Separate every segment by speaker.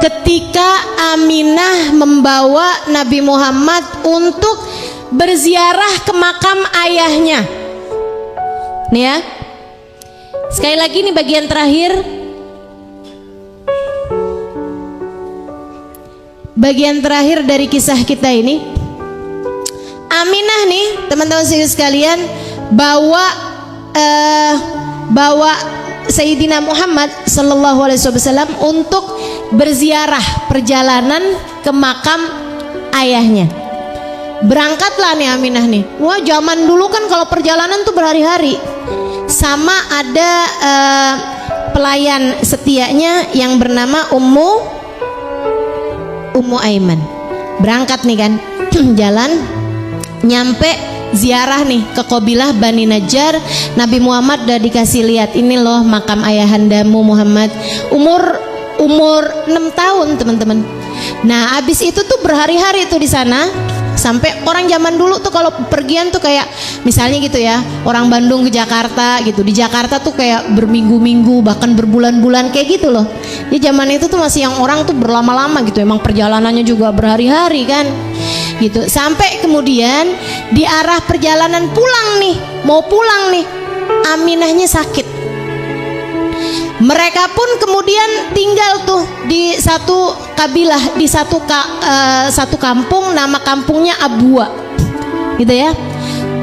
Speaker 1: ketika Aminah membawa Nabi Muhammad untuk berziarah ke makam ayahnya. Nih ya, sekali lagi nih bagian terakhir, bagian terakhir dari kisah kita ini. Aminah nih teman-teman sekalian bawa Sayyidina Muhammad sallallahu alaihi wasallam untuk berziarah, perjalanan ke makam ayahnya. Berangkatlah nih Aminah nih. Wah, zaman dulu kan kalau perjalanan tuh berhari-hari. Sama ada pelayan setianya yang bernama Ummu Aiman. Berangkat nih kan, jalan nyampe ziarah nih ke kabilah Bani Najjar. Nabi Muhammad udah dikasih lihat, ini loh makam ayahandamu Muhammad. Umur 6 tahun teman-teman. Nah abis itu tuh berhari-hari tuh di sana. Sampai orang zaman dulu tuh kalau pergian tuh kayak misalnya gitu ya, orang Bandung ke Jakarta gitu, di Jakarta tuh kayak berminggu-minggu bahkan berbulan-bulan kayak gitu loh. Di zaman itu tuh masih yang orang tuh berlama-lama gitu, emang perjalanannya juga berhari-hari kan gitu. Sampai kemudian di arah perjalanan pulang nih, mau pulang nih, Aminahnya sakit. Mereka pun kemudian tinggal tuh di satu kabilah, di satu kampung, nama kampungnya Abwa, gitu ya.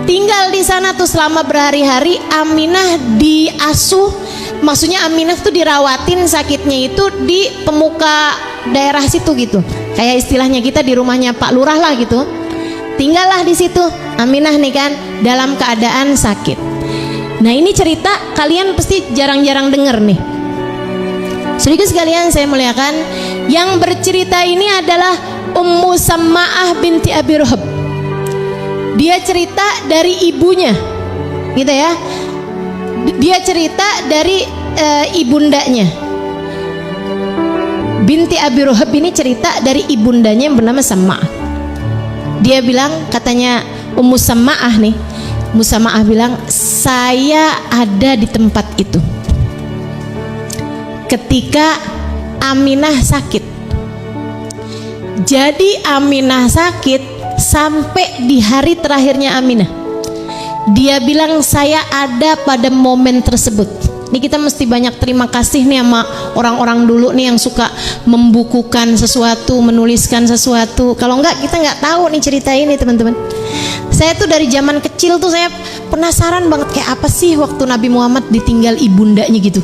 Speaker 1: Tinggal di sana tuh selama berhari-hari. Aminah diasuh, maksudnya Aminah tuh dirawatin sakitnya itu di pemuka daerah situ gitu. Kayak istilahnya kita di rumahnya Pak Lurah lah gitu. Tinggallah di situ Aminah nih kan dalam keadaan sakit. Nah ini cerita kalian pasti jarang-jarang denger nih. Sedikit sekalian saya muliakan, yang bercerita ini adalah Ummu Samma'ah binti Abi Rahab. Dia cerita dari ibunya, gitu ya. Dia cerita dari ibundanya. Binti Abi Rahab ini cerita dari ibundanya yang bernama Samma'ah. Dia bilang, katanya Ummu Samma'ah nih, Musama'ah bilang, saya ada di tempat itu ketika Aminah sakit. Jadi Aminah sakit sampai di hari terakhirnya Aminah. Dia bilang saya ada pada momen tersebut. Ini kita mesti banyak terima kasih nih sama orang-orang dulu nih yang suka membukukan sesuatu, menuliskan sesuatu. Kalau enggak kita nggak tahu nih cerita ini teman-teman. Saya tuh dari zaman kecil tuh saya penasaran banget kayak apa sih waktu Nabi Muhammad ditinggal ibundanya gitu.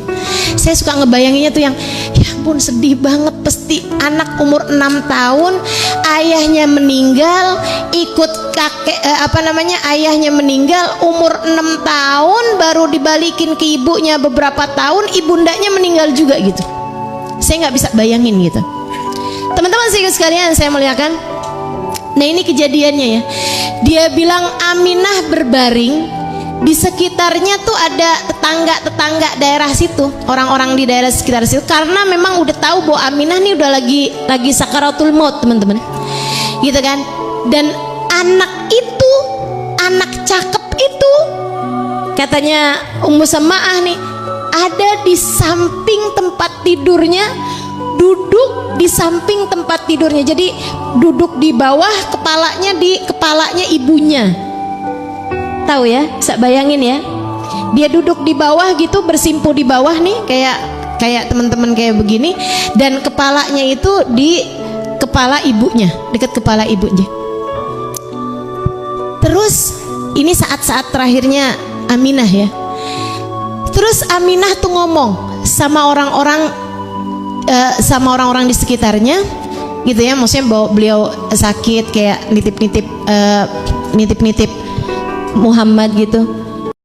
Speaker 1: Saya suka ngebayanginnya tuh yang ya ampun sedih banget, pasti anak umur 6 tahun ayahnya meninggal, ikut kakek ayahnya meninggal umur 6 tahun baru dibalikin ke ibunya beberapa tahun, ibundanya meninggal juga gitu. Saya nggak bisa bayangin gitu. Teman-teman sekalian saya muliakan. Nah ini kejadiannya ya. Dia bilang Aminah berbaring, di sekitarnya tuh ada tetangga-tetangga daerah situ, orang-orang di daerah sekitar situ, karena memang udah tahu bahwa Aminah nih udah lagi sakaratul maut teman-teman, gitu kan. Dan anak itu, anak cakep itu, katanya Ummu Samma'ah nih, ada di samping tempat tidurnya, duduk di samping tempat tidurnya. Jadi duduk di bawah, kepalanya di kepalanya ibunya. Tahu ya, bisa bayangin ya. Dia duduk di bawah gitu, bersimpu di bawah nih, kayak teman-teman kayak begini, dan kepalanya itu di kepala ibunya, dekat kepala ibunya. Terus ini saat-saat terakhirnya Aminah ya. Terus Aminah tuh ngomong sama orang-orang di sekitarnya gitu ya, maksudnya bahwa beliau sakit, kayak nitip-nitip Muhammad gitu.